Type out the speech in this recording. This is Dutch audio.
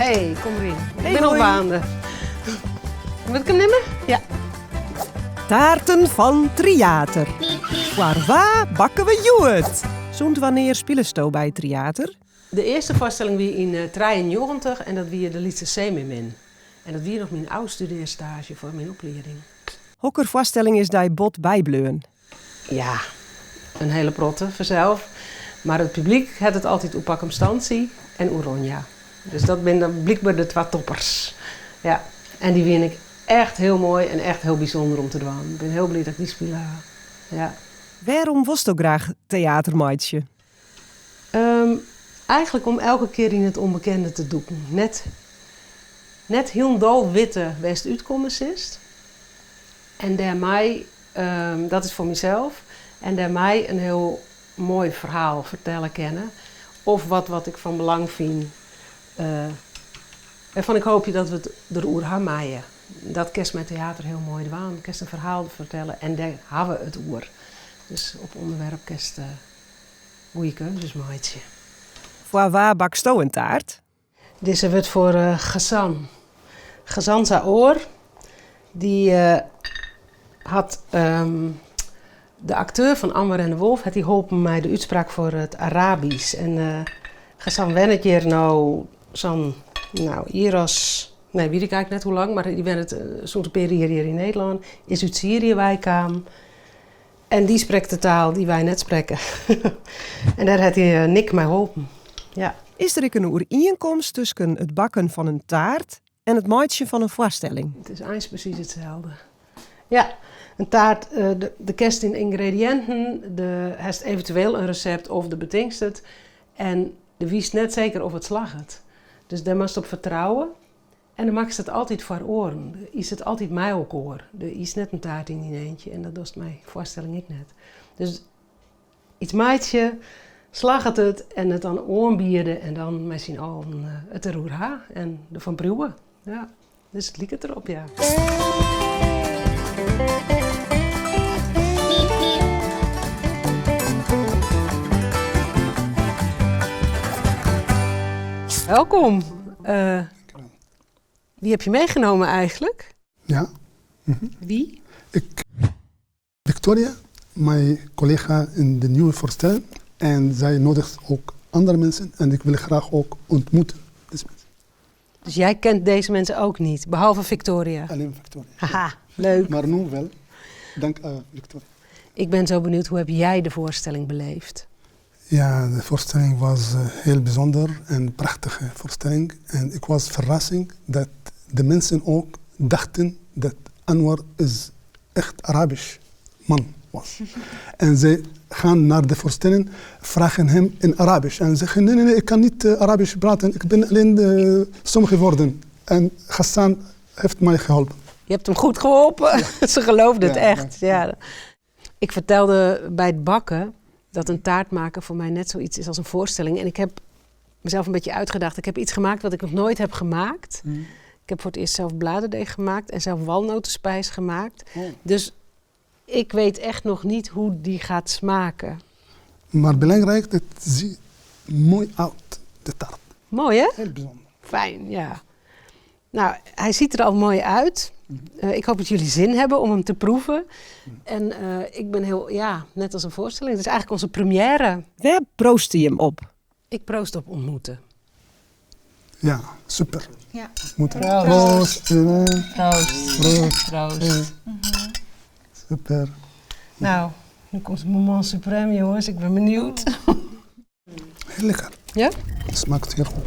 Hey, kom erin. Hey, ik ben hoi. op maanden. Moet ik hem nemen? Ja. Taarten van Triater. Waar bakken we joet? Zo'n wanneer spelen bij Triater? De eerste voorstelling wie in 93 en dat wie de Lietse Seemin. En dat wie nog mijn oude studeerstage voor mijn opleiding. Hokker voorstelling is die bot bijbleun. Ja, een hele protte vanzelf. Maar het publiek had het altijd op Pakemstantie en Oeronja. Dus dat zijn dan blijkbaar de twee toppers. Ja, en die vind ik echt heel mooi en echt heel bijzonder om te doen. Ik ben heel blij dat ik die spelen. Ja. Waarom was ook graag theatermeidje? Eigenlijk om elke keer in het onbekende te doen. Net heel dol witte West uitkomen is. En daarmee, dat is voor mezelf, en daarmee een heel mooi verhaal vertellen kennen. Of wat ik van belang vind. Waarvan ik hoop dat we het door oer maaien. Dat kerst met theater heel mooi doen. Kerst een verhaal vertellen en daar hebben we het oer. Dus op onderwerp kerst goede keuzes maatje. Voor waar bakst een taart? Deze wordt voor Gazan. Gazan Zaoor, die had de acteur van Amber en de Wolf, die hielp mij de uitspraak voor het Arabisch. En Gazan wennet hier nou zo'n, hier als, nee, weet ik eigenlijk net hoe lang, maar die wennet zo'n periode hier in Nederland, is uit Syrië wij kwamen. En die spreekt de taal die wij net spreken. En daar had hij Nick mij geholpen. Ja. Is er een oerinkomst tussen het bakken van een taart en het maatje van een voorstelling? Het is eigenlijk precies hetzelfde. Ja, een taart, de kerst in ingrediënten, heeft eventueel een recept of de betingst het. En de wiest net zeker of het slag het. Dus daar moest op vertrouwen. En dan maakt het altijd voor oren. Is het altijd mij ook oor. Er is net een taart in die eentje en dat doet mijn voorstelling ik net. Dus iets maatje, slag het en het dan oorbieden en dan misschien al het er roerha en de van Bruwen. Ja, dus het liep het erop, ja. Welkom. Wie heb je meegenomen eigenlijk? Ja. Wie? Victoria, mijn collega in de nieuwe voorstelling. En zij nodigt ook andere mensen en ik wil graag ook ontmoeten. Deze mensen. Dus jij kent deze mensen ook niet, behalve Victoria? Alleen Victoria. Haha, leuk. Maar nu wel. Dank Victoria. Ik ben zo benieuwd, hoe heb jij de voorstelling beleefd? Ja, de voorstelling was heel bijzonder en een prachtige voorstelling. En ik was verrassing dat de mensen ook dachten dat Anwar is echt Arabisch man was. En ze gaan naar de voorstelling, vragen hem in Arabisch. En zeggen, nee, ik kan niet Arabisch praten. Ik ben alleen sommige woorden. En Ghassan heeft mij geholpen. Je hebt hem goed geholpen. Ja. Ze geloofden het echt. Ja. Ja. Ik vertelde bij het bakken dat een taart maken voor mij net zoiets is als een voorstelling. En ik heb mezelf een beetje uitgedacht. Ik heb iets gemaakt wat ik nog nooit heb gemaakt. Ik heb voor het eerst zelf bladerdeeg gemaakt en zelf walnotenspijs gemaakt. Dus ik weet echt nog niet hoe die gaat smaken. Maar belangrijk, dat ziet mooi uit, de taart. Mooi, hè? Heel bijzonder. Fijn, ja. Nou, hij ziet er al mooi uit. Ik hoop dat jullie zin hebben om hem te proeven. En ik ben heel, net als een voorstelling. Het is eigenlijk onze première. Waar proost hij hem op? Ik proost op ontmoeten. Ja, super. Ja. Proost. Proost. Proost. Super. Nou, nu komt het moment suprême, jongens. Ik ben benieuwd. Heel lekker. Ja? Het smaakt heel goed.